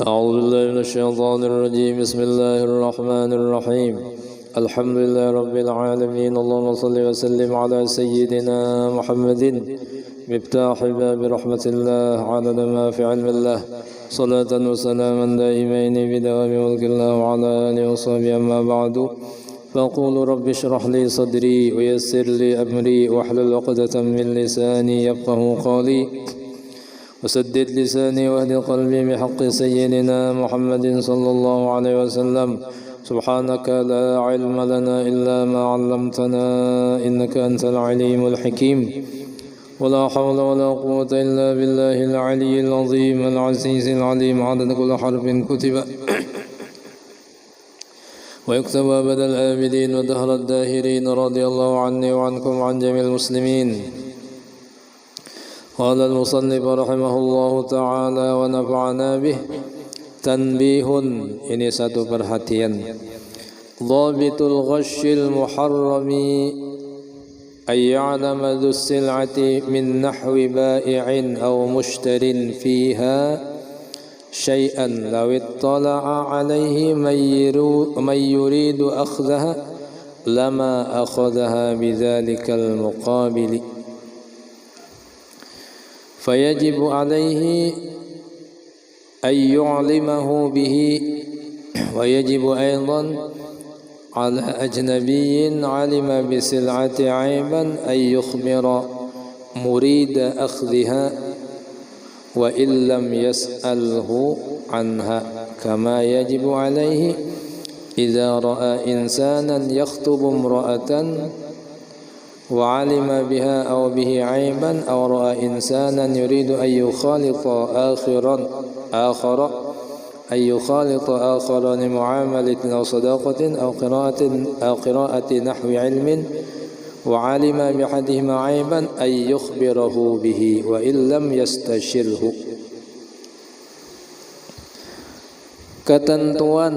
أعوذ بالله من الشيطان الرجيم. بسم الله الرحمن الرحيم. الحمد لله رب العالمين. اللهم صل وسلم على سيدنا محمد مفتاح باب رحمة الله عدد ما في علم الله، صلاة وسلاما دائمين بدوام ملك الله وعلى آله وصحبه. أما بعد، فأقول رب اشرح لي صدري ويسر لي أمري واحلل عقدة من لساني يفقه قولي، وسدد لساني واهد قلبي بحق سيدنا محمد صلى الله عليه وسلم. سبحانك لا علم لنا إلا ما علمتنا إنك أنت العليم الحكيم. ولا حول ولا قوة إلا بالله العلي العظيم العزيز العليم. عدد كل حرف كتب ويكتب أبد الآبدين ودهر الداهرين. رضي الله عني وعنكم وعن جميع المسلمين. قال المصنف رحمه الله ta'ala wa nafa'ana bih. Tanbihun, ini satu perhatian. Dhabitul ghashil muharrami ay ya'lama dhu sil'ati min nahwi ba'i'in aw mushtarin fiha syai'an law ittala'a alayhi man yuridu akhdaha lama akhadaha bidhalikal muqabili. فيجب عليه أن يعلمه به، ويجب أيضا على أجنبي علم بسلعة عيبا أن يخبر مريد أخذها وإن لم يسأله عنها، كما يجب عليه إذا رأى إنسانا يخطب امرأة وعلم بها أو به عيبا، أو رأى إنسانا يريد أن يخالط آخر لمعاملة أو صداقة أو قراءة نحو علم وعلم بأحدهما عيبا أن يخبره به وإن لم يستشره. Ketentuan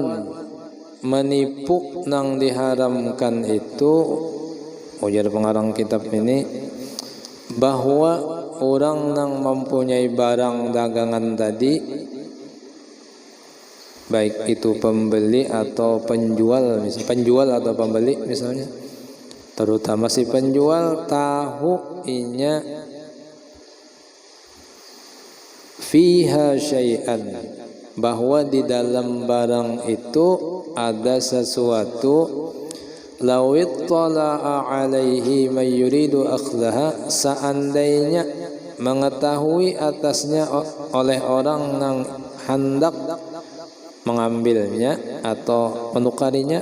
menipu nang diharamkan itu, ujar pengarang kitab ini, bahwa orang yang mempunyai barang dagangan tadi, baik itu pembeli atau penjual, penjual atau pembeli misalnya, terutama si penjual, tahu inya fiha syai'an, bahwa di dalam barang itu ada sesuatu, lawit tala'a alaihi man yuridu akhlaha, seandainya mengetahui atasnya oleh orang yang hendak mengambilnya atau menukarinya,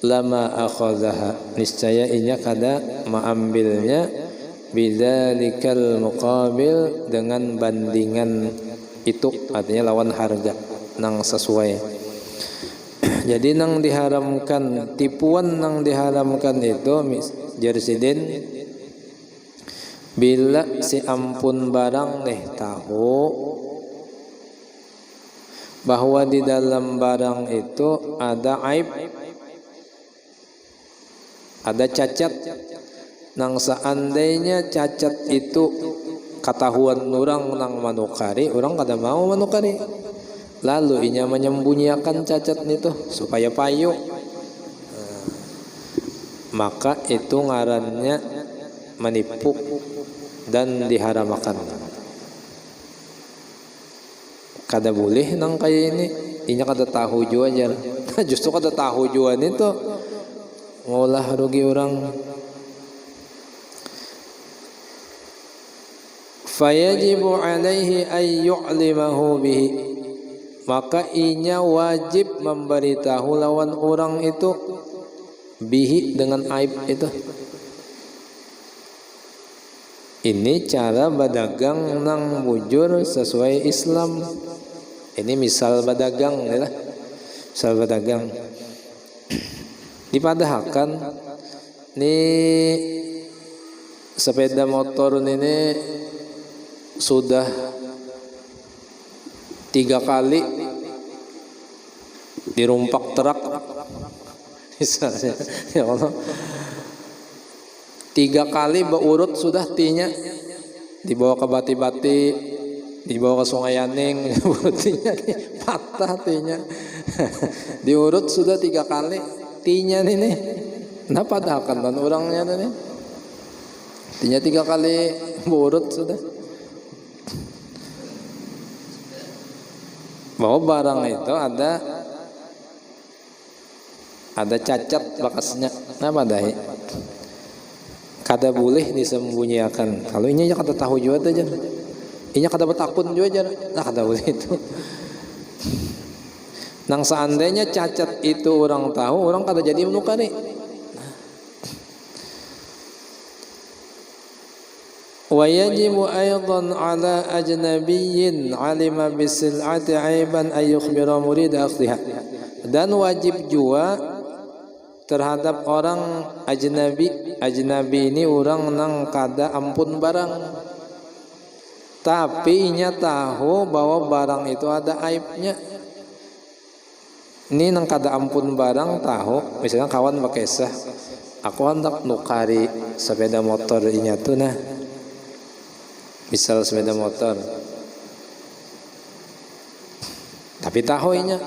lama akhadhaha, niscaya inya kada mengambilnya, bidzalikal muqabil, dengan bandingan itu, artinya lawan harga nang sesuai. Jadi nang diharamkan, tipuan nang diharamkan itu jersidin, bila si ampun barang tahu bahwa di dalam barang itu ada aib, ada cacat, nang seandainya cacat itu ketahuan orang nang manukari, orang kada mau manukari, lalu inya menyembunyikan cacat itu supaya payu, maka itu ngarannya menipu dan diharamkan. Kada boleh nang kayak ini, inya kada tahu jua aja. Justru kada tahu juan itu ngolah rugi orang. Fayajibu alaihi ay yu'limahu bihi, maka inya wajib memberitahu lawan orang itu, bihi, dengan aib itu. Ini cara berdagang nang bujur sesuai Islam. Ini misal berdagang, ya, misal berdagang. Dipadahkan nih sepeda motor ini sudah 3 kali dirumpak truk misalnya, ya Allah, 3 kali beurut sudah tinya dibawa ke Bati-Bati, dibawa ke Sungai Yaning, patah tinya. Diurut sudah 3 kali tinya nih. Nah padahkan dan orangnya nih. Tinya 3 kali urut sudah. Bahwa barang itu ada cacat bekasnya. Nah padahal kada boleh disembunyikan. Kalau ini kada tahu juga aja. Ini kada betakun juga aja. Nah kada boleh itu. Nang seandainya cacat itu orang tahu, orang kada jadi menukari. Wa yajibu aidan ala ajnabiyyin alima bisil'ati aiban ay yukhbira murid akhdiha. Dan wajib juga terhadap orang ajnabi ini orang nang kada ampun barang, tapi inya tahu bahwa barang itu ada aibnya. Ini nang kada ampun barang tahu, misalnya kawan bakesah, aku hendak nukari sepeda motor inya tuh nah, misal sepeda motor, tapi tahu inya,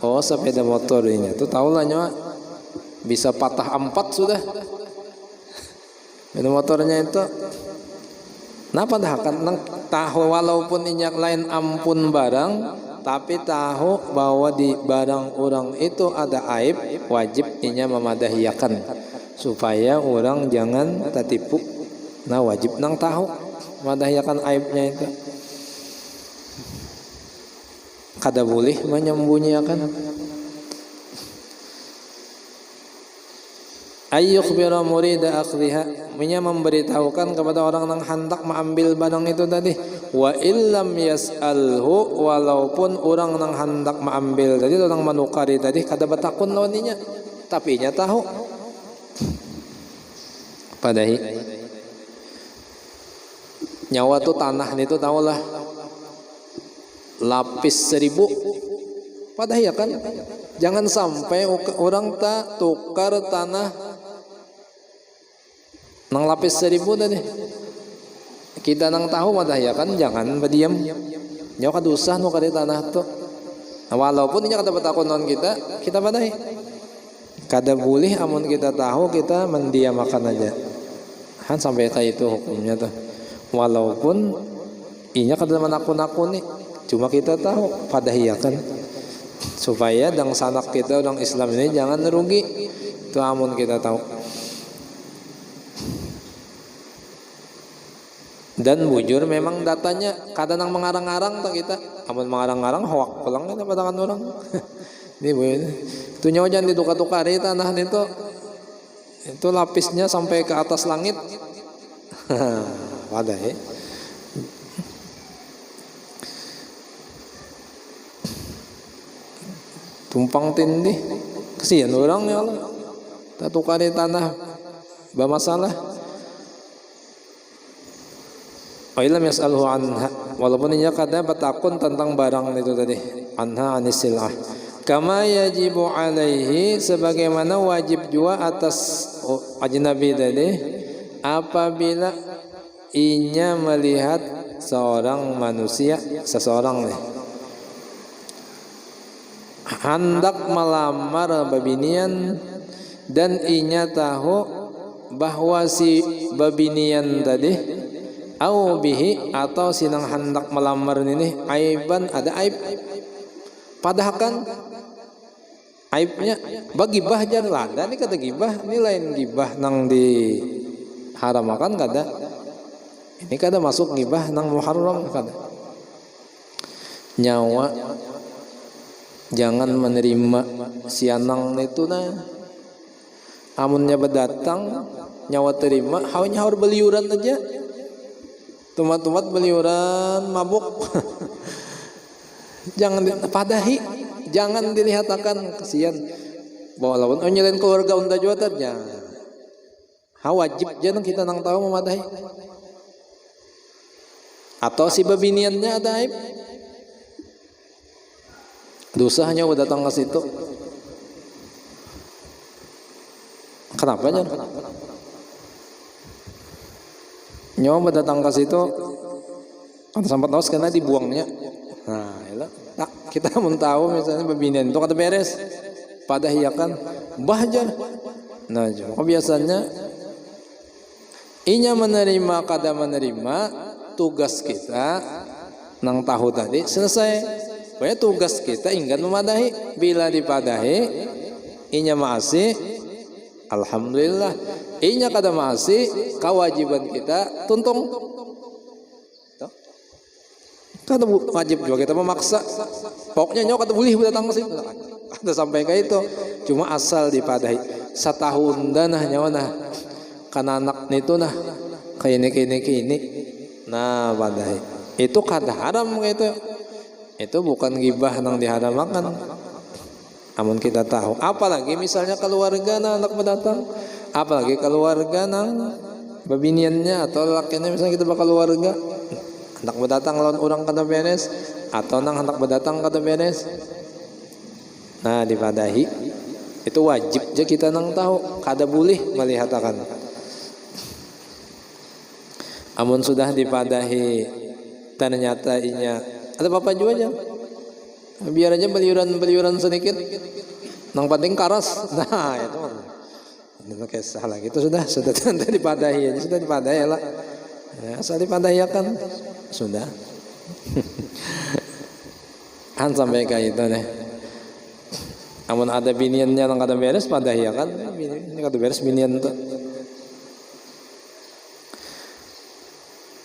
oh sepeda motor inya tuh tahu lah nyawa bisa patah 4 sudah. Sepeda motornya itu. Nah padahal kan tahu walaupun inyak lain ampun barang, tapi tahu bahwa di barang orang itu ada aib, wajib inya memadahiyakan supaya orang jangan tertipu. Nah wajib nang tahu memadahiyakan aibnya itu. Kada boleh menyembunyikan. Ayyukhbira murida akhliha, memberitahukan kepada orang yang hendak mengambil barang itu tadi. Wa illam yas'alhu, walaupun orang yang hendak mengambil tadi, orang menukari tadi kada betakun lawannya, tapi nya tahu. Padahi nyawa tu tanah itu tahulah lapis 1000. Padahi ya kan, jangan sampai orang tak tukar tanah nang lapis 1000 tadi. Kita nang tahu madah ya kan, jangan berdiam. Nyawa kada usah nu kada tanah tu. Nah, walaupun ini kada betakon non kita badai. Kada boleh amun kita tahu kita mendiamakan aja. Han sampai kayak itu hukumnya tuh. Walaupun inya kada menakun-nakuni, cuma kita tahu padahiyakan supaya dang sanak kita orang Islam ini jangan rugi. Itu amun kita tahu. Dan bujur memang datanya kadang nang mengarang-arang tak kita. Amun mengarang-arang hoak pulang kita padangan orang. Ini bu, itu nyawa jangan ditukar-tukari tanah itu. Itu lapisnya sampai ke atas langit. Wadah ya. Tumpang tindih, kesian orang ya Allah. Tak tukari tanah bermasalah. Ilam yas'alhu anha, walaupun ia kada betakun tentang barang itu tadi, anha anisillah. Kama yajibu alaihi, sebagaimana wajib juga atas ajnabi tadi apabila inya melihat seorang manusia, seseorang nih hendak melamar babinian dan inya tahu bahwa si babinian tadi au bihi, atau sinang hendak melamar ini aiban, ada aib. Padahal kan aibnya bagi gibah jar lada ini kata gibah, ini lain gibah nang diharamakan kada. Ini kada masuk gibah nang muharram kada. Nyawa jangan menerima sianang itu nah. Amunnya berdatang nyawa terima, hawanya harus beliuran aja. Tumat-tumat beliuran mabuk. Jangan padahi, jangan dilihat akan kesian. Bawa lawan nyelain keluarga unda juga ternya. Wajib jangan kita nang tahu memadahi. Atau si babiniannya ada aib. Dosanya udah datang ke situ. Kenapa jangan? Nyawa datang ke situ, sempat tahu karena dibuangnya. Nah, yalah. Nah, kita mun tahu misalnya babinian itu kada beres padahiyakan bahjar. Nah biasanya inya menerima kada menerima tugas kita nang tahu tadi selesai. Pokoknya tugas kita ingin memadahi. Bila dipadahi inya maasi, alhamdulillah. Inya kada maasi, kewajiban kita tuntung. Kada wajib juga kita memaksa. Pokoknya nyok kada boleh datang ke situ. Ada sampai ke itu. Cuma asal dipadahi. Setahun dah nah nyawa nah. Kana anak nitu nah kini. Nah padahi. Itu kada haram gitu. Itu bukan gibah nang diharamakan. Amun kita tahu. Apalagi misalnya keluarga nah anak mendatang. Apalagi keluarga nang babiniannya atau lakinya misalnya kita bakal keluarga. Hendak berdatang lawan orang kada beres atau nang hendak berdatang kada beres. Nah dipadahi itu wajib aja kita nang tahu, kada boleh melihat akan. Amun sudah dipadahi ternyata inya ada apa juga aja. Biar aja beliuran sedikit. Nang penting karas. Nah itu itu kisah lagi itu sudah dipadahi aja, sudah dipadahi lah. Ya, asal dipadahiakan sudah. Kan sampai kayak itu deh. Amun ada biniannya nang kada beres padahiakan, ini kada beres binian tuh.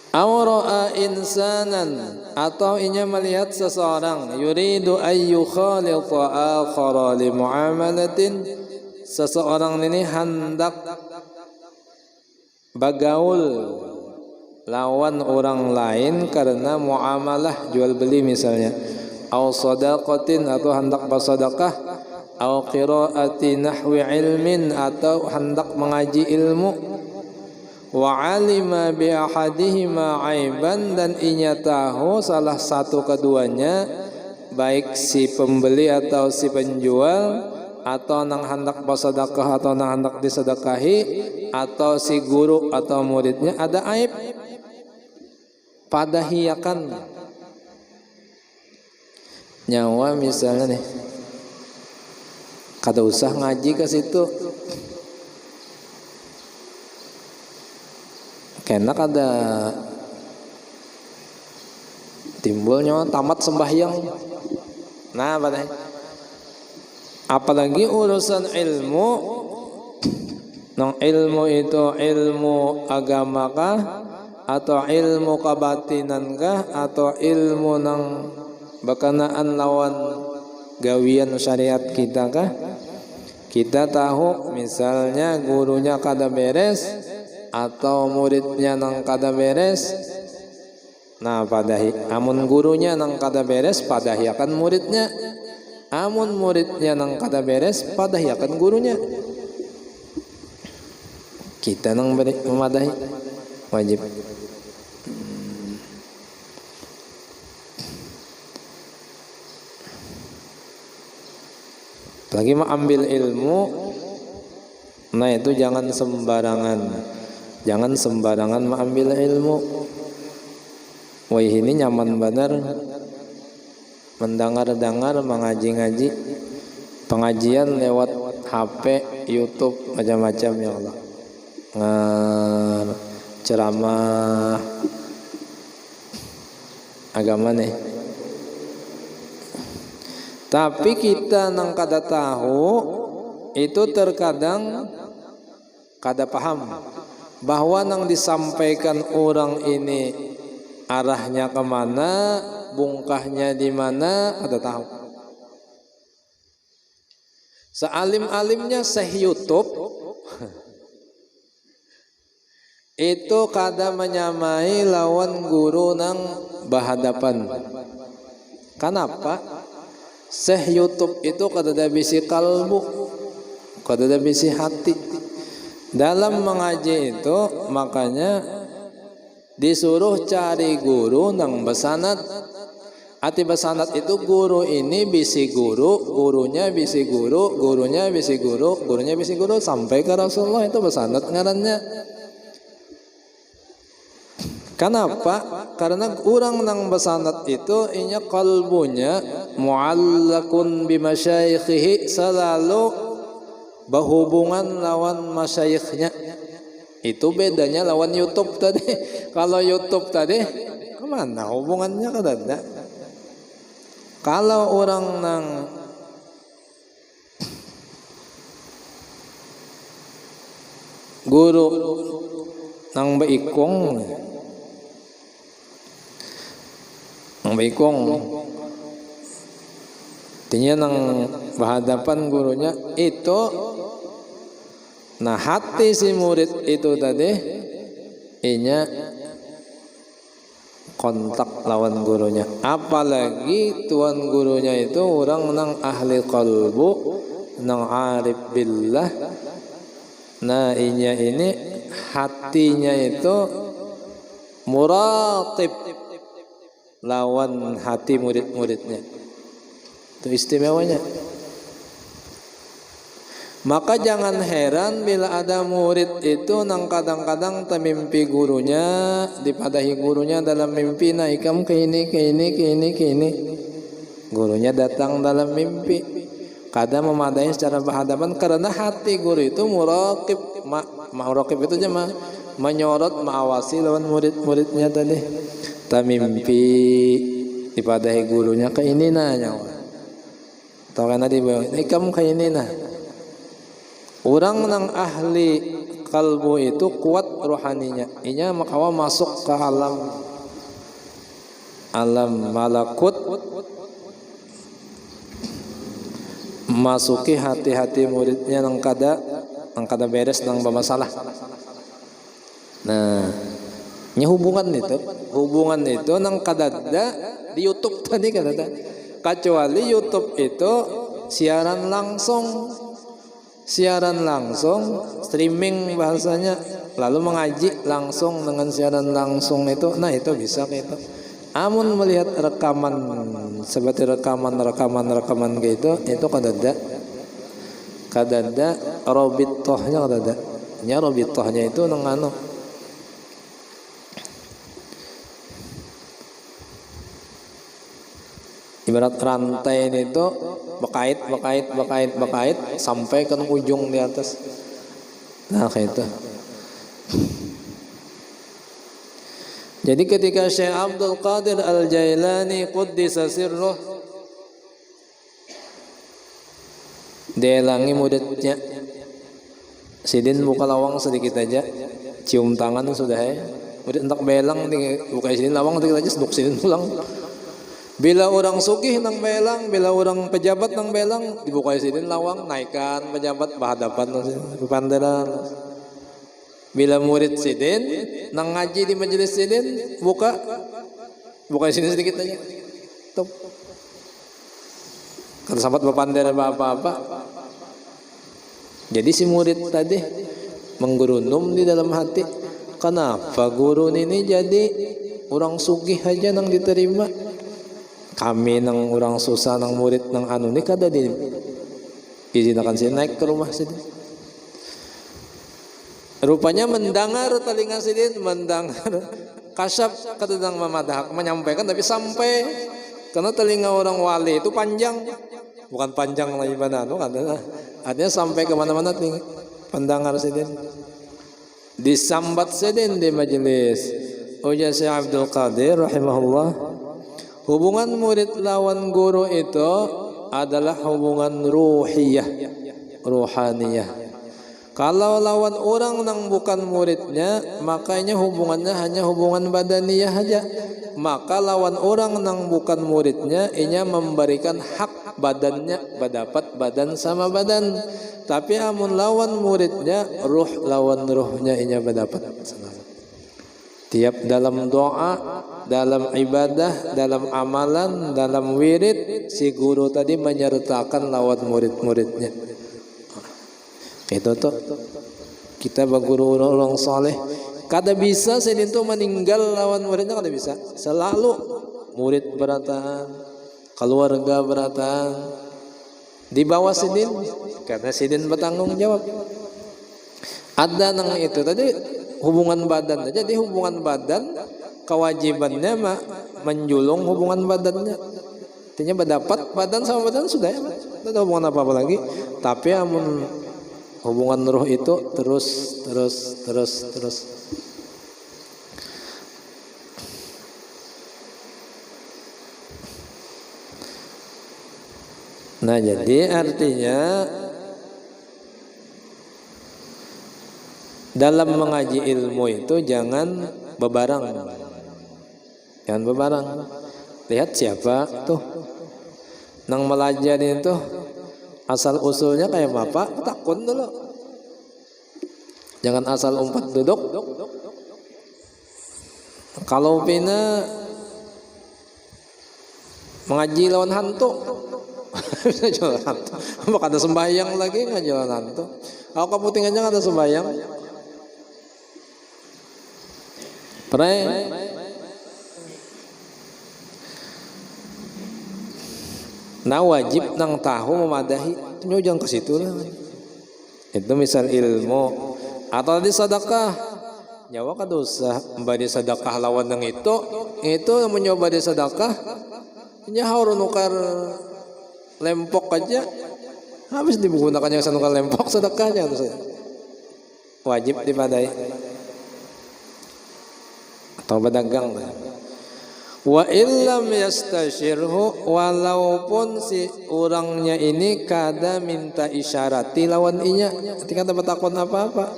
Awra'a insanan atau inya melihat seseorang yuridu ayyu khalita akhara li muamalatin, seseorang ini hendak bagaul lawan orang lain karena muamalah jual beli misalnya, au sadaqatin atau hendak bersedekah, au qiraati nahwi ilmin atau hendak mengaji ilmu, wa alima bi ahadihima aiban dan inya tahu salah satu keduanya baik si pembeli atau si penjual atau nang hendak bersedekah atau nang hendak disedekahi atau si guru atau muridnya ada aib, padahiakan. Nyawa misalnya nih kada usah ngaji ke situ kena kada timbul nyawa tamat sembahyang. Nah apalagi urusan ilmu, nang ilmu itu ilmu agama kah atau ilmu kabatinan kah atau ilmu nang berkenaan lawan gawian syariat kita kah? Kita tahu misalnya gurunya kada beres atau muridnya nang kada beres. Nah padahi, amun gurunya nang kada beres padahiakan muridnya. Amun muridnya nang kada beres padahiakan gurunya. Kita nang memadahi wajib. Lagi mau ambil ilmu, nah itu jangan sembarangan mengambil ilmu. Wah ini nyaman benar mendengar mengaji pengajian lewat HP, YouTube macam-macam ya Allah. Ceramah agama nih. Tapi kita nang kada tahu itu terkadang kada paham bahwa nang disampaikan orang ini arahnya kemana, bungkahnya di mana, kada tahu. Sealim-alimnya Syekh YouTube itu kada menyamai lawan guru nang bahadapan. Kenapa? Syekh YouTube itu kada ada bisi kalbu, kada ada bisi hati. Dalam mengaji itu makanya disuruh cari guru nang besanad. Ati besanad itu guru ini bisi guru, gurunya bisi guru, gurunya bisi guru, gurunya bisi guru sampai ke Rasulullah, itu besanad ngarannya. Kenapa? Karena orang nang basanat itu inya kalbunya muallakun bimasyayikhihi, selalu berhubungan lawan masyayikhnya. Itu bedanya lawan YouTube tadi. Kalau YouTube tadi kemana hubungannya kadada? Kalau orang nang guru nang beikong artinya nang berhadapan gurunya itu, nah hati si murid itu tadi inya kontak lawan gurunya. Apalagi tuan gurunya itu orang nang ahli qalbu, nang arif billah. Nah inya ini hatinya itu muratib lawan hati murid-muridnya. Itu istimewanya. Maka jangan heran bila ada murid itu nang kadang-kadang temimpi gurunya, dipadahi gurunya dalam mimpi, nah ikam ke ini. Gurunya datang dalam mimpi. Kadang memadai secara berhadapan karena hati guru itu muraqib. Muraqib itu aja menyorot, mengawasi lawan murid-muridnya tadi. Tamimpi dipadahi gurunya ke ini nanya. Tahu kan tadi bahwa ikam ke ini nah. Orang nang ahli kalbu itu kuat rohaninya. Inya makawa masuk ke alam malakut, masuki hati-hati muridnya nang kada beres nang bermasalah. Nah, ini hubungan itu nang kadada di YouTube tadi kadada. Kecuali YouTube itu siaran langsung, streaming bahasanya, lalu mengaji langsung dengan siaran langsung itu, nah itu bisa gitu. Amun melihat rekaman seperti rekaman gitu, itu kadada robitohnya kadada. Nya robitohnya itu nang anu. Ibarat rantai itu bekait sampai ke ujung di atas. Nah kayak itu. Jadi ketika Syekh Abdul Qadir Al-Jailani Quddisa Sirruh delangi muridnya, sidin buka lawang sedikit aja, cium tangan sudah ya. Murid hendak belang buka sidin lawang sedikit aja, seduk sidin pulang. Bila orang sugih nang belang, bila orang pejabat nang belang, dibuka sidin lawang, naikkan pejabat berhadapan panderan. Bila murid sidin nang ngaji di majelis sidin, buka sidin sedikit aja. Tuh. Kata sahabat berpanderan apa-apa. Jadi si murid tadi menggerunum di dalam hati, kenapa guru ini jadi orang sugih aja nang diterima? Kami nang orang susah nang murid nang anu ni kada di izinakan si naik ke rumah sidin. Rupanya mendengar telinga sidin, mendengar kasyaf kata nang mamadah menyampaikan, tapi sampai karena telinga orang wali itu panjang, bukan panjang lagi pada anu katanya, artinya sampai kemana-mana telinga pendengar sidin. Disambat sidin di majelis. Ujar Syekh Abdul Qadir rahimahullah, hubungan murid lawan guru itu adalah hubungan ruhaniyah. Kalau lawan orang nang bukan muridnya, makanya hubungannya hanya hubungan badaniyah aja. Maka lawan orang nang bukan muridnya, inya memberikan hak badannya, berdapat badan sama badan. Tapi amun lawan muridnya, ruh lawan ruhnya inya berdapat. Tiap dalam doa, dalam ibadah, dalam amalan, dalam wirid, si guru tadi menyertakan lawan murid-muridnya. Itu tuh kita berguru orang soleh, kada bisa sidin tuh meninggal lawan muridnya, kada bisa. Selalu murid beratan, keluarga beratan, di bawah sidin, karena sidin bertanggung jawab. Ada nang itu tadi hubungan badan aja, di hubungan badan kewajibannya menjulung hubungan badannya. Artinya berdapat badan sama badan sudah ya, tidak ada hubungan apa-apa lagi. Tapi amun hubungan ruh itu terus. Nah, jadi artinya dalam mengaji ilmu itu jangan bebarang. Jangan bebarang. Lihat siapa tuh nang melajari itu asal usulnya kayak bapak, takun dulu. Jangan asal umpat duduk. Kalau pina mengaji lawan hantu, bisa jualan hantu. Bak ada sembahyang lagi nggak jualan hantu. Kalau kamu tinggalnya nggak ada sembahyang. Nah wajib nang tahu memadahi. Jangan ke situ lah. Itu misal ilmu atau tadi sedekah. Nyawa kan dosa memberi sedekah lawan nang itu mencoba di sedekah. Nyawa nukar lempok aja habis digunakan yang sanukar lempok sedekahnya itu wajib dipadai atau berdagang. Wa illam yastashirhu, walaupun si orangnya ini kada minta isyarati lawan inya ketika dapat takon apa-apa,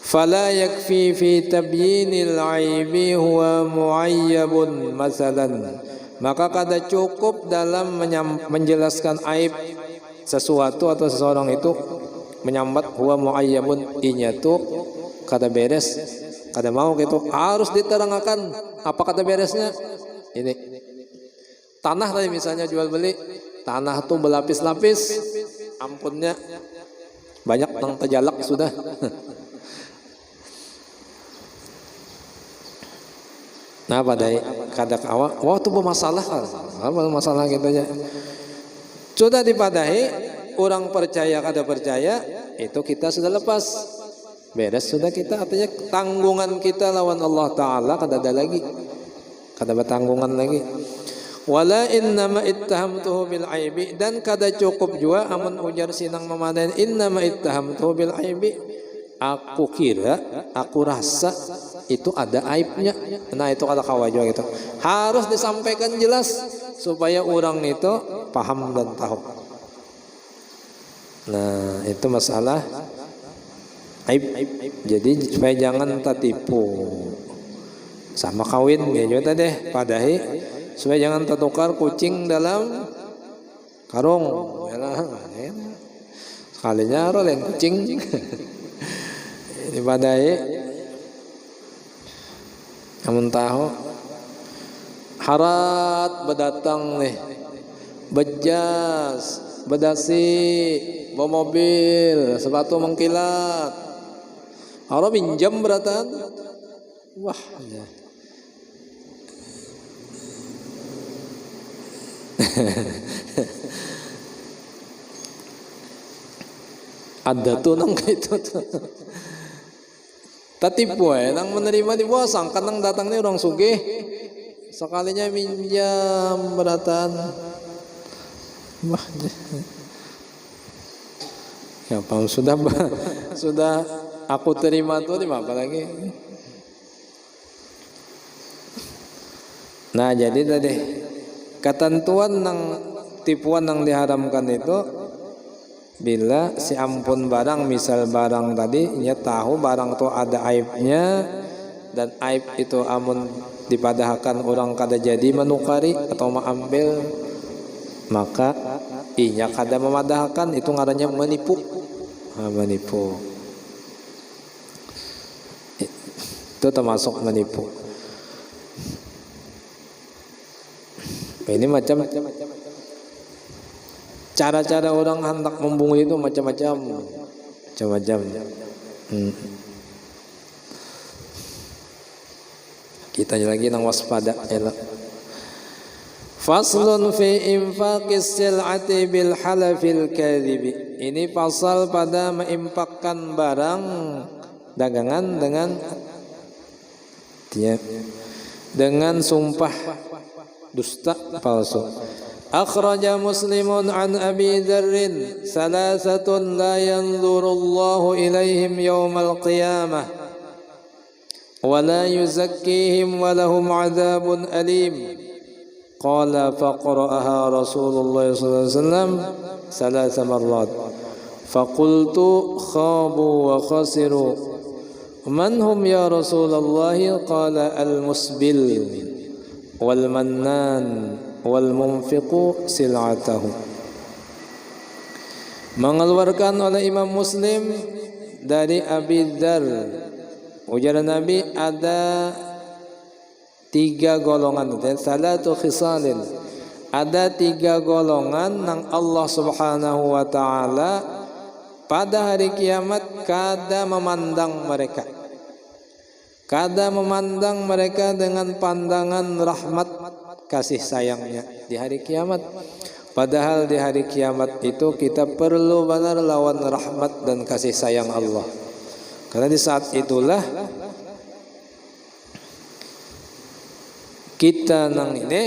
fala yakfi fi tabyinil aibi huwa muayyabun masalan, maka kada cukup dalam menjelaskan aib sesuatu atau seseorang itu menyambat huwa muayyabun, inya tuh kada beres, kada mau gitu, harus diterangkan apa kata beresnya. Ini tanah tadi misalnya jual beli tanah tuh berlapis-lapis, ampunnya banyak nang terjalak sudah. Nah pada kadang awak itu bermasalah, apa masalah gitu ya. Sudah dipadahi, orang percaya kada percaya itu kita sudah lepas. Beres sudah kita, artinya tanggungan kita lawan Allah Ta'ala kada ada lagi, kada bertanggungan lagi. Wala innama ittahamtuhu bil aibi, dan kada cukup juga amun ujar sinang memadain innama ittahamtuhu bil aibi, aku kira, aku rasa itu ada aibnya. Nah itu kada kawa juga gitu, harus disampaikan jelas supaya orang itu paham dan tahu. Nah itu masalah aib. Jadi supaya jangan tertipu sama kawin ya juga deh padahi, supaya jangan tertukar kucing dalam karung. Sekalinya rolen kucing ini padahi. Namun tahu harat berdatang nih, bejas, bedasi, bawa mobil, sepatu mengkilat, harus pinjam beratan. Wah ya. Ada tuh nang itu tuh. Tatipu nang menerima di bawah sangkan nang datangnya orang sugih, sekalinya minjam beratan. Wah ya paham sudah aku terima tuh apa lagi. Nah jadi tadi ketentuan nang tipuan yang diharamkan itu bila si ampun barang, misal barang tadi nya tahu barang itu ada aibnya, dan aib itu amun dipadahkan orang kada jadi menukari atau mengambil, maka inya kada memadahkan, itu ngarannya menipu. Menipu itu termasuk menipu. Ini macam cara-cara orang hendak membungkuk itu macam-macam. Kita lagi nang waspada elok. Faslun fi infaqis sil'ati bil halafil kadhibi. Ini pasal pada menginfakkan barang dagangan dengan dengan sumpah dusta palsu. Akhraja Muslimun an Abi Dzarrin salasatun la yanzurullahu ilaihim yaumal qiyamah wa la yuzakkihim wa lahum adzabun alim. Qala faqra'aha Rasulullah sallallahu alaihi wasallam salas marrat. Faqultu khabu wa khasiru. Man hum ya Rasulullah? Qala al-musbil wal mannan wal munfiqu sil'atahu. Mengeluarkan oleh Imam Muslim dari Abi Dzar, ujar Nabi ada 3 golongan, salatu khisalin, ada 3 golongan nang Allah Subhanahu wa taala pada hari kiamat kada memandang mereka, kada memandang mereka dengan pandangan rahmat kasih sayangnya di hari kiamat. Padahal di hari kiamat itu kita perlu benar lawan rahmat dan kasih sayang Allah. Karena di saat itulah kita nang ini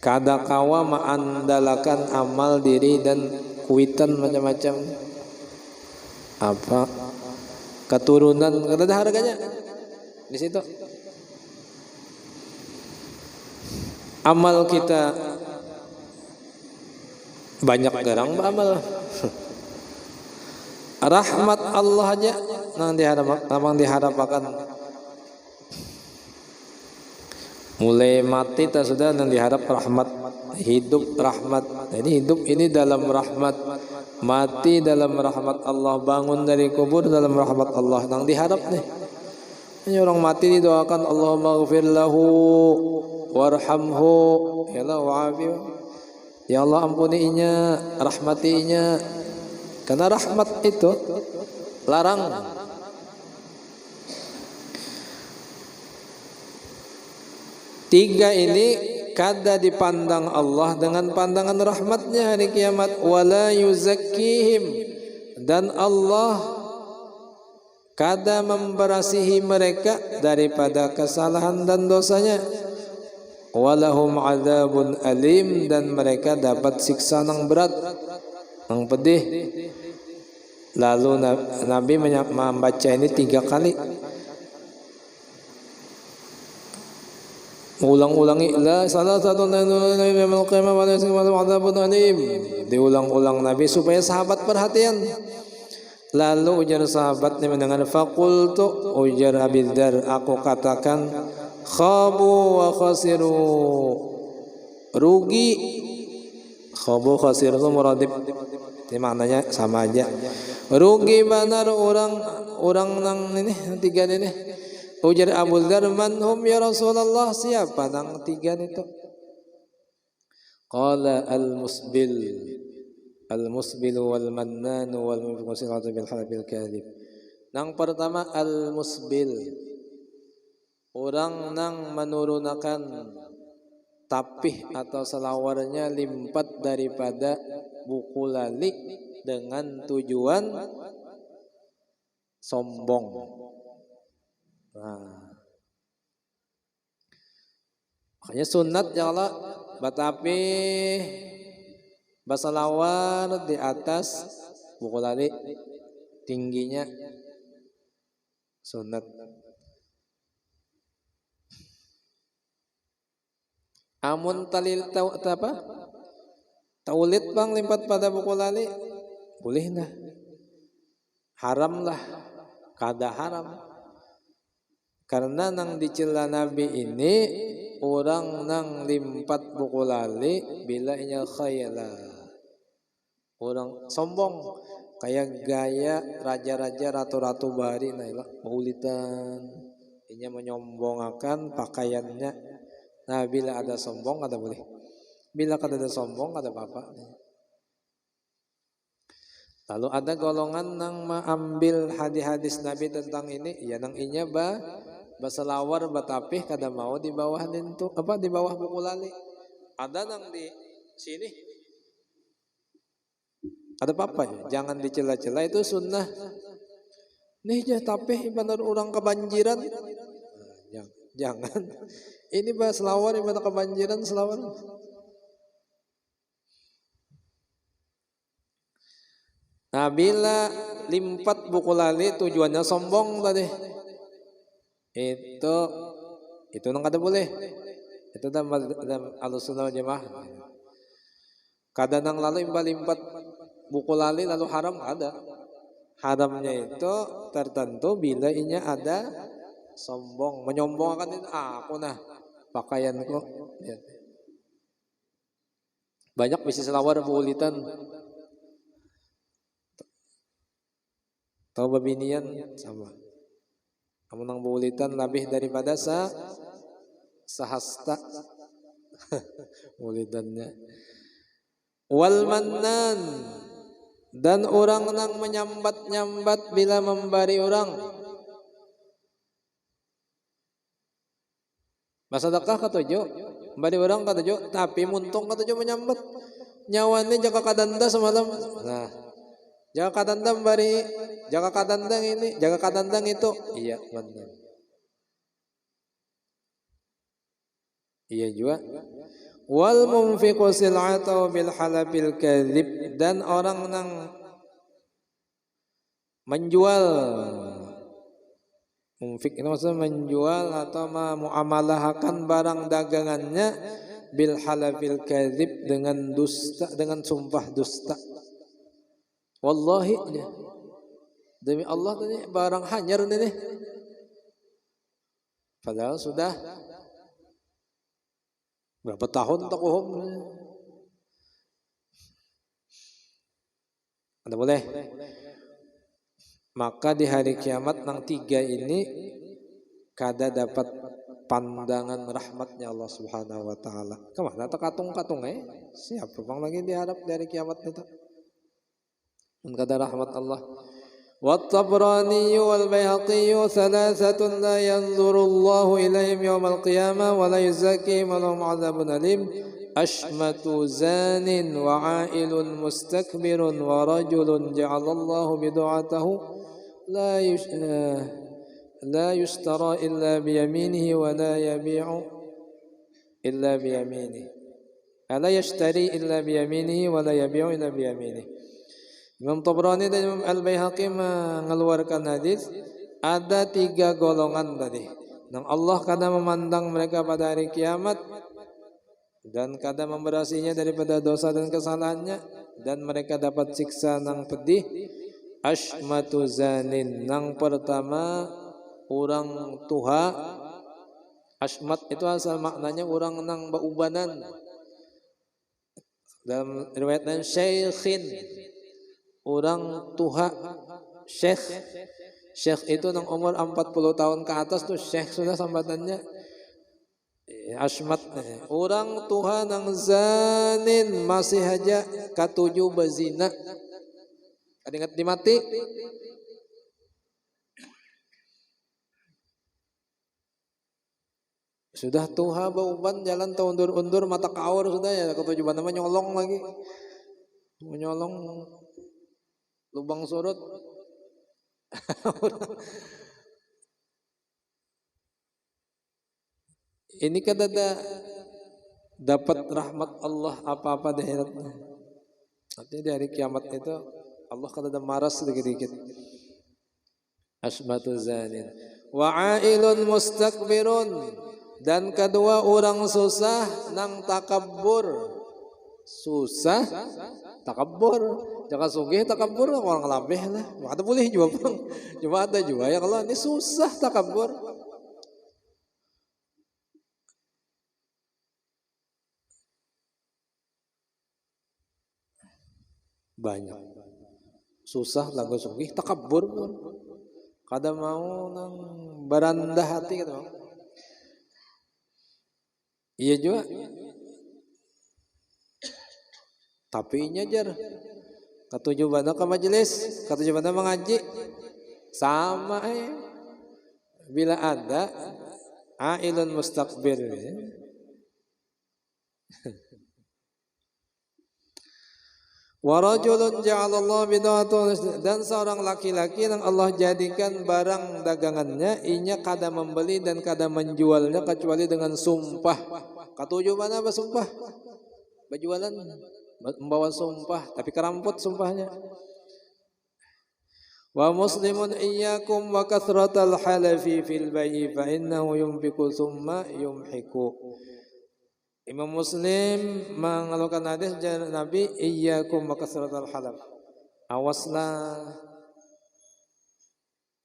kada kawa mengandalkan amal diri dan kuitan macam-macam apa keturunan, kada ada harganya di situ. Amal kita banyak garang beramal. Rahmat Allah aja nang diharapkan. Mulai mati tak sudah nang diharap rahmat, hidup rahmat. Jadi hidup ini dalam rahmat, mati dalam rahmat Allah, bangun dari kubur dalam rahmat Allah. Nang diharap nih. Ini orang mati didoakan Allahumma ghfir lahu warhamhu ya Allah wa'afihu. Ya Allah ampuninya, rahmatinya. Karena rahmat itu larang. Tiga ini kada dipandang Allah dengan pandangan rahmatnya hari kiamat. Wala yuzakkihim, dan Allah kada memberasihi mereka daripada kesalahan dan dosanya. Walahum adzabun alim, dan mereka dapat siksa yang berat, yang pedih. Lalu Nabi membaca ini 3 kali, ulang-ulangi la salah satu diulang-ulang Nabi supaya sahabat perhatian. Lalu ujar sahabat ini mendengar, faqultu, ujar Abi Dzar, aku katakan, khabu wa khasiru, rugi. Khabu khasir itu muradib, ini maknanya sama aja. Rugi benar orang nang ini 3 ini. Ujar Abu Dzar, man hum ya Rasulullah, siapa nang 3 itu? Qala al-musbil wal mannan wal munfiqu bil halabil kadhib. Nang pertama al-musbil, orang nang menurunkan tapih atau selawarnya limpat daripada buku lali dengan tujuan sombong. Nah, makanya sunat ya Allah batapi basalawar di atas buku lali tingginya sunat. Amun talil taulit bang limpat pada buku lali boleh nah, haram lah, kada haram. Karena nang dicela Nabi ini orang nang limpat buku lali bila inya khayala, orang sombong kayak gaya raja-raja, ratu-ratu bahari nailah maulitan, inya menyombongkan pakaiannya. Nah, bila ada sombong ada boleh. Bila kada ada sombong ada apa-apa. Lalu ada golongan nang mengambil hadis-hadis Nabi tentang ini, ya nang inya baselawar batapih kada mau di bawah lintu di bawah buku lali. Ada nang di sini. Ada apa-apa ya? Jangan dicela-cela, itu sunnah. Nih jah tapih benar orang kebanjiran. Jangan. Ini bah selawar yang mana kebanjiran selawar. Nah bila limpat buku lali tujuannya sombong tadi. Itu nang kada boleh. Itu dalam Ahlussunnah wal Jamaah. Kada nang lalu limpat buku lali lalu haram ada. Haramnya itu tertentu bila inya ada sombong, menyombongkan itu aku nah pakaianku. Banyak bisi selawar buulitan. Tahu babinian sama. Kamu nang buulitan lebih daripada sahasta buulitannya. Wal mannan, dan orang nang menyambat-nyambat bila memberi orang. Masadakah katujo, memberi orang katujo, tapi muntung katujo menyambat. Nyawane jaga kadanda semalam. Nah, jaga kadanda memberi, jaga kadandang ini, jaga kadandang itu. Iya, benar. Iya juga. Wal munfiqu sil'atahu bil halabil kadzib, dan orang nang menjual, munfik itu maksudnya menjual atau muamalahkan barang dagangannya bil halabil kadzib, dengan dusta, dengan sumpah dusta. Wallahi, demi Allah ini barang hanyar ini. Padahal sudah berapa tahun tak kohom. Ada boleh. Maka di hari kiamat nang tiga ini kada dapat pandangan rahmatnya Allah Subhanahu wa taala. Kemana tak katung-katung siapa bang lagi diharap dari kiamat itu? Kada rahmat Allah. والطبراني والبيهقي ثلاثة لا ينظر الله إليهم يوم القيامة ولا يزكيهم ولهم عذاب أليم أشمت زان وعائل مستكبر ورجل جعل الله بدعته لا يشترى إلا بيمينه ولا يبيع إلا بيمينه لا يشتري إلا بيمينه ولا يبيع إلا بيمينه. Imam Tabrani dan Imam Al-Baihaqi mengeluarkan hadis, ada tiga golongan tadi. Nang Allah kadang memandang mereka pada hari kiamat dan kadang memberasinya daripada dosa dan kesalahannya, dan mereka dapat siksa nang pedih. Ashmatu zanin, nang pertama orang tuha. Ashmat itu asal maknanya orang nang baubanan. Dalam riwayat lain syaikhin, orang tuha. Syekh itu nang umur 40 tahun ke atas tuh syekh sudah sambatannya. Ashmat, orang tuha nang zanin, masih aja katujuh bezina. Ingat dimati. Sudah tuha bauban jalan undur-undur mata kaur sudah ya, ketujuh nama nyolong lagi. Menyolong lubang surut. Ini kan ada dapat rahmat Allah apa-apa di akhiratnya. Artinya di hari kiamat itu Allah kan ada maras sedikit-sedikit. Asmatu zanin wa ailun mustakbirun, dan kedua orang susah nang takabbur. Susah takabbur, jangan sugih takabbur, orang labeh lah. Ada boleh juga bang, cuma ada juga ya kalau ini susah takabbur. Banyak susah lagu sugih takabbur pun kada mau nang berendah hati gitu. Iya juga. Tapi nyajar katujuh bana ke majelis, katujuh bana mengaji sama bila ada ailun mustakbir. Wa rajulun ja'alallahu bid'atan, dan seorang laki-laki yang Allah jadikan barang dagangannya inya kada membeli dan kada menjualnya kecuali dengan sumpah. Katujuh mana bersumpah? Berjualan membawa sumpah tapi keramput sumpahnya. Wa muslimun iyyakum wa kathratal halafi fil bai'i fa innahu yumfiku thumma yumhiku. Imam Muslim mengeluarkan hadis dari Nabi, iyyakum wa kasratal halaf. Awaslah,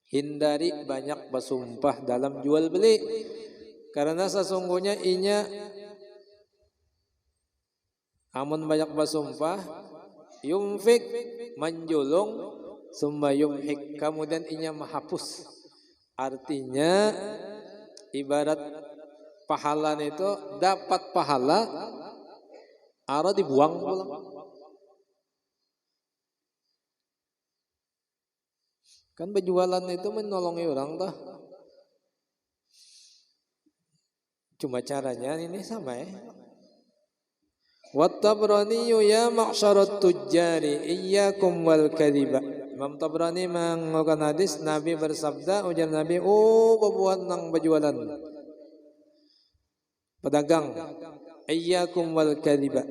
hindari banyak bersumpah dalam jual beli, karena sesungguhnya inya amun banyak bersumpah yumfik menjulung, summa yumhik kemudian inya menghapus. Artinya ibarat pahala itu dapat pahala, arah dibuang pulang. Kan berjualan itu menolongi orang toh. Cuma caranya ini sama ya. Wat-Tabrani ya ma'syarat tujjari iyyakum wal kadhiba. Imam Tabrani mengeluarkan hadis Nabi bersabda, ujar Nabi, oh pembuat nang berjualan, pedagang, iyyakum wal kadhiba,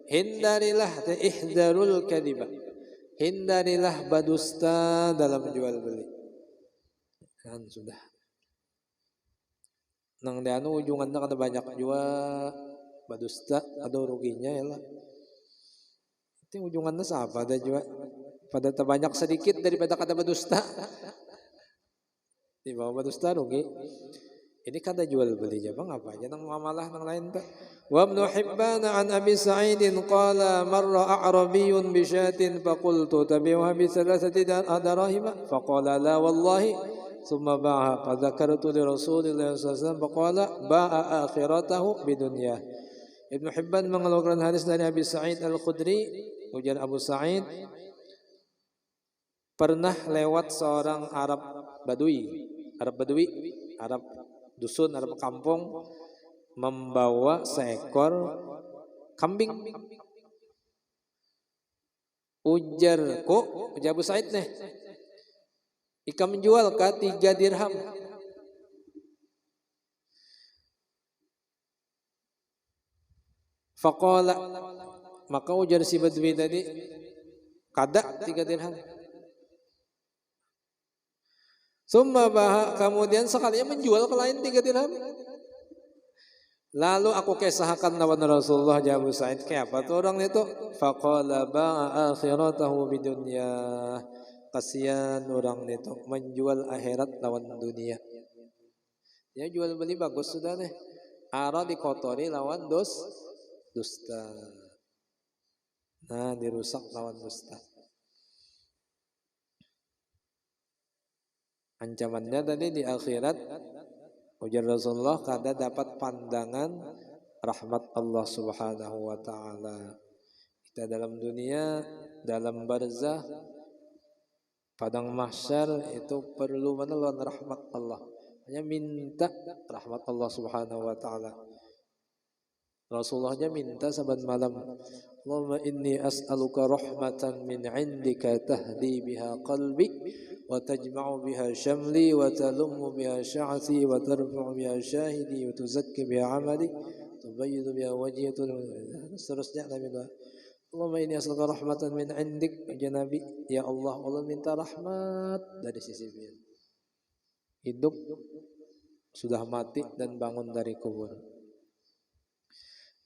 hindarilah, ihdzarul kadhiba, hindarilah berdusta dalam jual beli. Kan sudah. Nang dianu ujungannya kada banyak jual berdusta, ada ruginya ya lah. Itu ujungannya siapa ada jual? Pada terbanyak sedikit daripada kada berdusta. Di bawah berdusta rugi. Ini kada jual beli aja bang, apa aja nang muamalah nang lain tak. Wa Ibnu Hibban an Abi Sa'id qala marra a'rabiyyun bi syatin faqultu tabi'uha bi thalathati adarahim faqala la wallahi thumma ba'a fa dzakartu li Rasulillah sallallahu alaihi wasallam faqala ba'a akhiratahu bidunya. Ibnu Hibban mengeluarkan hadis dari Abi Sa'id Al-Khudri, ujar Abu Sa'id, pernah lewat seorang Arab Badui, Arab dusun, Arab kampung, membawa seekor kambing. Ujar Abu Said nih, ika menjual ke 3 dirham. Faqala, maka ujar si Badui tadi, kada 3 dirham. Summa baha, kemudian sekalinya menjual ke lain 3 dirham. Lalu aku kisahkan lawan Rasulullah, Abu Sa'id, kayak apa tuh orang itu? Faqala ba'a akhiratahu bidunya. Kasihan orang itu menjual akhirat lawan dunia. Ya jual beli bagus sudah nih. Ara dikotori lawan dusta. Nah dirusak lawan dusta. Ancamannya tadi di akhirat, ujar Rasulullah, kada dapat pandangan rahmat Allah Subhanahu wa taala. Kita dalam dunia, dalam barzah, padang mahsyar itu perlu menelan rahmat Allah. Hanya minta rahmat Allah Subhanahu wa taala. Rasulullahnya minta saban malam, Allahumma inni as'aluka rahmatan min 'indika tahdi biha qalbi wa tajma'u biha syamli wa talummu biha sya'ati wa tarfa'u biha syahidi wa tuzakki biha 'amali tubayyidu biha wajhi. Seterusnya Nabi doa, Allahumma inni as'aluka rahmatan min 'indik, ya Nabi, ya Allah, Allah minta rahmat dari sisi dia. Hidup sudah mati dan bangun dari kubur.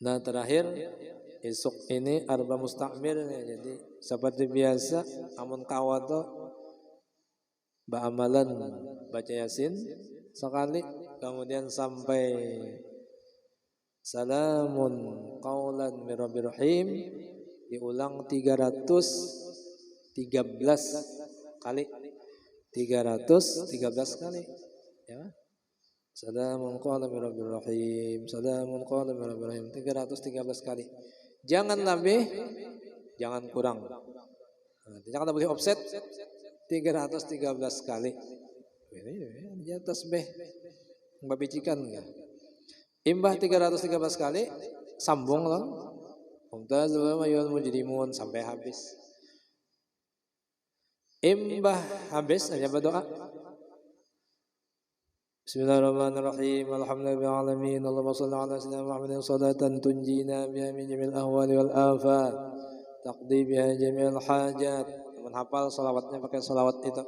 Nah terakhir esok ini arba mustakmir, jadi seperti biasa amun kawato ba'amalan baca Yasin sekali, kemudian sampai salamun qaulan mir rabbir rahim diulang 313 kali, 313 kali ya. Salamun qala min rabbir rahim, salamun qala min rabbir rahim, 313 kali. Jangan lebih, jangan kurang. Jangan boleh offset 313 kali. Ini di atas tasbih. Mbak bicikan enggak? Imbah 313 kali, sambung loh. Mumtazul ayyuhal mujrimun sampai habis. Imbah habis aja berdoa. Bismillahirrahmanirrahim. Alhamdulillahil alamin. Allahumma shalli ala sayyidina Muhammadin salatan tunjina biha min jami'il ahwali wal afat. Taqdi biha jami'al hajat. Teman hafal salawatnya pakai salawat itu.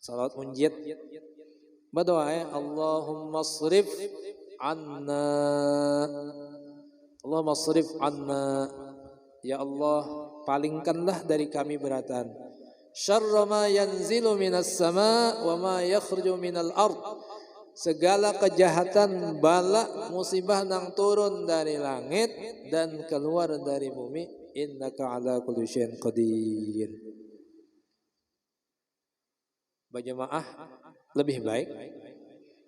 Salawat munjid. Berdoa ya Allahumma shrif anna. Allahumma shrif anna. Ya Allah, palingkanlah dari kami beratan. Syarra ma yanzilu minas sama wa ma yakhruju minal ard. Segala kejahatan, bala, musibah nang turun dari langit dan keluar dari bumi. Innaka ala kulli syai'in qadir. Berjamaah lebih baik.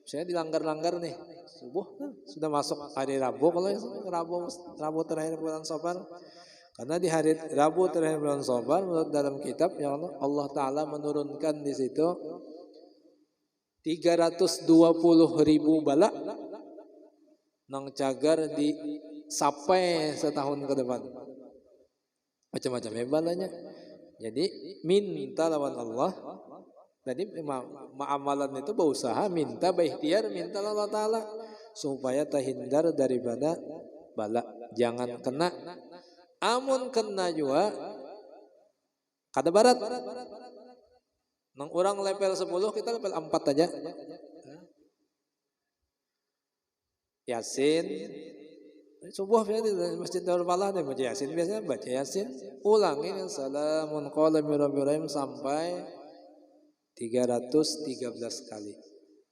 Saya dilanggar-langgar nih. Subuh sudah masuk hari Rabu. Kalau Rabu terakhir bulan Safar. Karena di hari Rabu terakhir bulan Safar menurut dalam kitab ya Allah Ta'ala menurunkan di situ 320.000 bala nang cagar di sampai setahun ke depan. Macam-macam ya balanya. Jadi minta lawan Allah. Tadi amalan itu berusaha minta berikhtiar minta Allah Ta'ala supaya terhindar daripada bala. Jangan kena. Amun kena juga kada barat. Nang orang level 10 kita level 4 aja. Yasin. Subuh ya di Masjid Darul Falah deh baca Yasin biasanya baca Yasin. Ulangi salamun qala min rabbil alamin sampai 313 kali.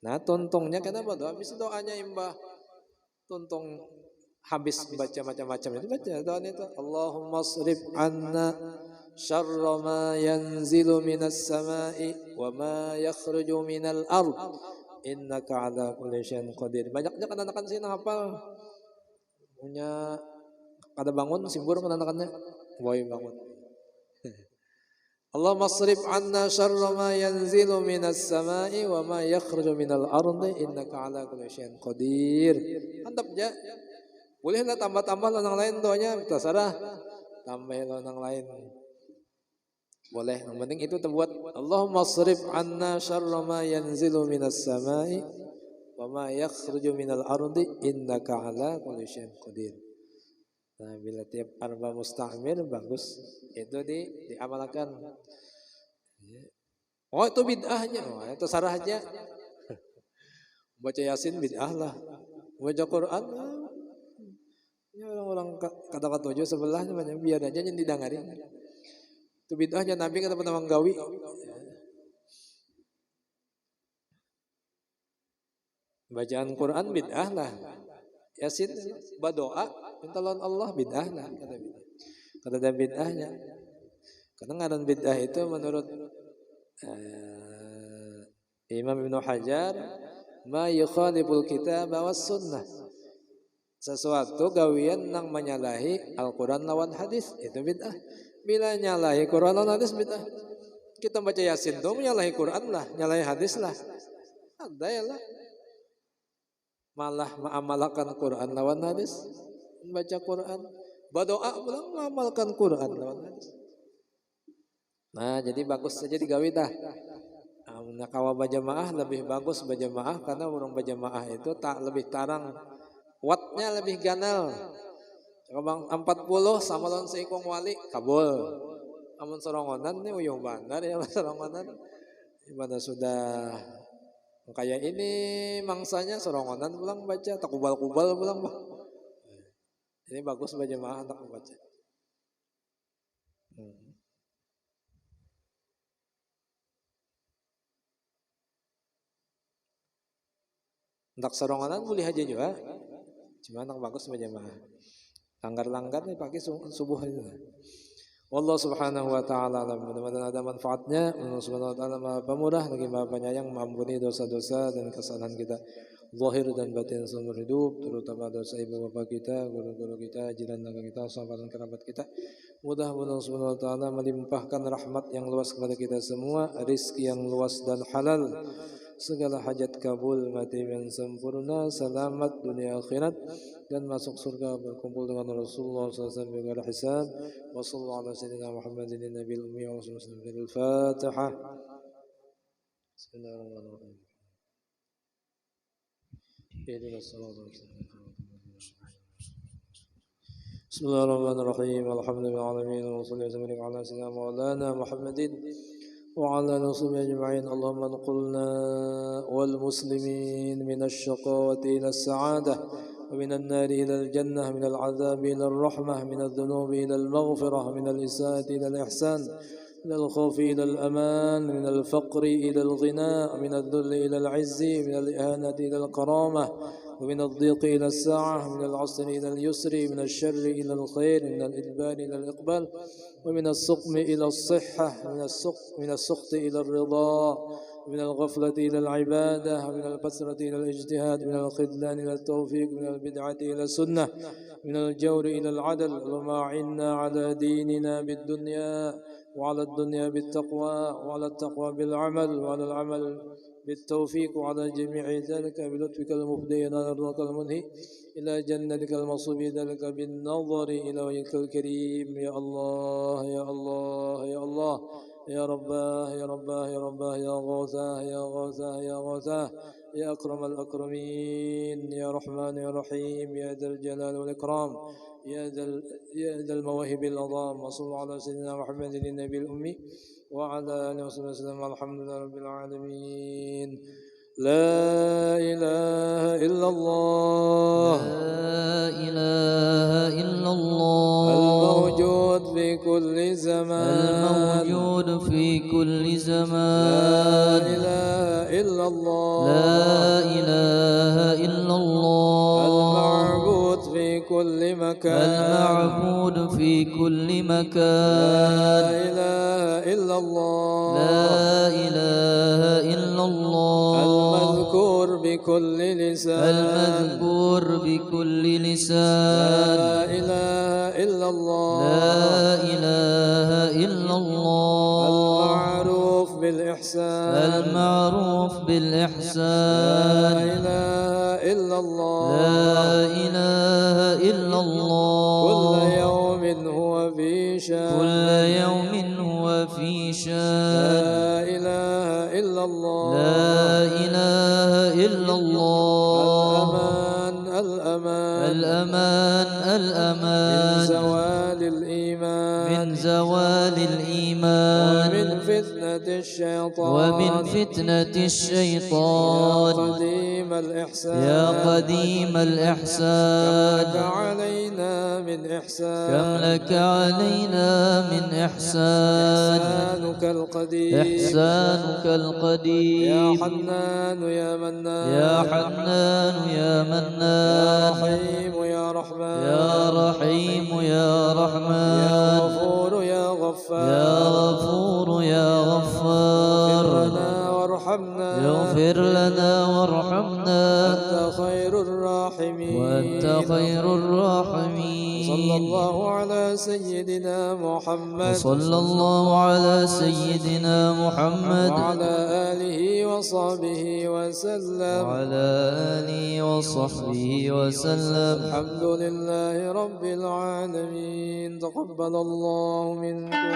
Nah, tuntungnya kenapa doa? Habis doanya imbah tuntung habis baca macam-macam itu baca doa itu Allahumma shrif anna syarra ma yanzilu minas samai wa ma yakhruju minal ard innaka ala kulli syai'in qadir. Banyaknya kan-anakan sih hafal. Punya kada bangun simbur kan-anakannya. Boy bangun. Allahumma shrif anna syarra ma yanzilu minas samai wa ma yakhruju minal ardi innaka ala kulli syai'in qadir. Mantap ya. Bolehlah tambah-tambah yang lain doanya terserah. Tambah yang lain. Boleh. Yang penting itu terbuat Allahumma shrif anna syarra ma yanzilu minas samai wa ma yakhruju minal ardi innaka ala kulli syai'in qadir. Nah, bila tiap arba musta'mir bagus itu diamalkan. Oh, itu bid'ahnya. Oh, itu sarah aja. Baca Yasin bid'ah lah. Baca Quran ya orang kata-kata tujuh sebelahnya banyak biar aja yang didengarin. Itu bid'ahnya Nabi kata pertama gawi. Bacaan Quran bid'ah lah. Yasin berdoa minta lawan Allah bid'ah lah kata bid'ah. Kata ada bid'ahnya. Karena ngaran bid'ah itu menurut Imam Ibnu Hajar ma yukhaliful kitab was sunnah. Sesuatu gawian nang menyalahi Al-Quran lawan hadis itu bid'ah. Bila nyalahi Quran lawan hadis bid'ah. Kita baca Yasin tuh menyalahi Quran lah, nyalahi hadis lah. Ada ya lah. Malah mengamalkan Quran lawan hadis, membaca Quran, berdoa pulang mengamalkan Quran lawan hadis. Nah, jadi bagus saja digawe dah. Nah, kawa berjamaah lebih bagus berjamaah karena orang berjamaah itu tak lebih tarang. Wattnya lebih ganal. Kalau 40 sama lawan seikong wali kabul. Amun sorongonan nih uyung bandar ya sorongonan. Ibadah sudah kayak ini mangsanya sorongonan pulang baca tak kubal-kubal pulang. Ini bagus berjamaah tak baca. Untuk sorongonan boleh aja juga. Cuma yang bagus berjamaah. Langgar-langgar nih pakai subuh itu. Allah subhanahu wa ta'ala mudah-mudahan ada manfaatnya. Allah subhanahu wa ta'ala maha pemurah lagi maha penyayang mengampuni dosa-dosa dan kesalahan kita zahir dan batin seumur hidup, terutama dosa ibu bapa kita, guru-guru kita, jiran tangga kita, sahabat dan kerabat kita. Mudah-mudahan Allah subhanahu wa ta'ala melimpahkan rahmat yang luas kepada kita semua, rizki yang luas dan halal, segala hajat kabul, mati yang sempurna, selamat dunia akhirat, dan masuk surga berkumpul dengan Rasulullah SAW bila hisab. Wassallallahu ala sayyidina Muhammadin nabiyil ummi wa sallallahu al-Fatihah. Bismillahirrahmanirrahim. Bismillahirrahmanirrahim. Alhamdulillahirabbil alamin wa sallallahu ala sayyidina maulana Muhammadin وعلى نصب أجمعين. اللهم انقلنا والمسلمين من الشقاوة إلى السعادة، ومن النار إلى الجنة، من العذاب إلى الرحمة، من الذنوب إلى المغفرة، من الإساءة إلى الإحسان، من الخوف إلى الأمان، من الفقر إلى الغناء، من الذل إلى العز، من الإهانة إلى الكرامة، ومن الضيق إلى الساعة، من العسر إلى اليسر، من الشر إلى الخير، من الإدبار إلى الإقبال، ومن السقم إلى الصحة، من السخط إلى الرضا، من الغفلة إلى العبادة، من الكثرة إلى الاجتهاد، من الخذلان إلى التوفيق، من البدعة إلى السنة، من الجور إلى العدل. اللهم أعنا على ديننا بالدنيا، وعلى الدنيا بالتقوى، وعلى التقوى بالعمل، وعلى العمل بالتوفيق، وعلى جميع ذلك بلطفك المفدي إلى رضاك المنهي إلى جنتك المصوب، ذلك بالنظر إلى وجهك الكريم. يا الله يا الله يا الله، يا رباه يا رباه يا رباه، يا غوثاه يا غوثاه يا غوثاه، يا أكرم الأكرمين، يا رحمن يا رحيم، يا ذا الجلال والإكرام، يا ذا المواهب العظام. وصلى على سيدنا محمد النبي الأمي وعلى آله وصحبه وسلم. الحمد لله رب العالمين. لا إله إلا الله، لا إله إلا الله، الموجود في كل زمان، الموجود في كل زمان، لا إله إلا الله، لا إله إلا الله، المعبود في كل مكان، المعبود في كل مكان، لا إله إلا الله، لا إله إلا الله، المذكور بكل لسان، المذكور بكل لسان، لا إله إلا الله، لا إله إلا الله، المعروف بالإحسان، المعروف لا بالإحسان، إله إلا الله، لا إله إلا الله، كل يوم هو في شان، كل يوم هو في شان، لا إله إلا الله، لا إله إلا الله، الأمان الأمان من الأمان زوال الإيمان، من زوال الإيمان، ومن فتنة الشيطان، ومن فتنة يا الشيطان، قديم الإحسان، يا قديم الإحسان، كم لك علينا من إحسان، كم لك علينا من إحسان، إحسانك القديم، إحسانك يا القديم، حنان يا منان، يا حنان يا يا منان، رحيم يا رحمن، يا رحيم يا يا رحمن، غفور يا يا غفار، غفور يا اغفر غفار، لنا وارحمنا، اغفر لنا وارحمنا، أنت خير الراحمين، وأنت خير الراحمين. صلى الله على سيدنا محمد، وصلى الله على سيدنا محمد وعلى آله وصحبه وسلم، وعلى آله وصحبه وسلم. الحمد لله رب العالمين. تقبل الله منكم.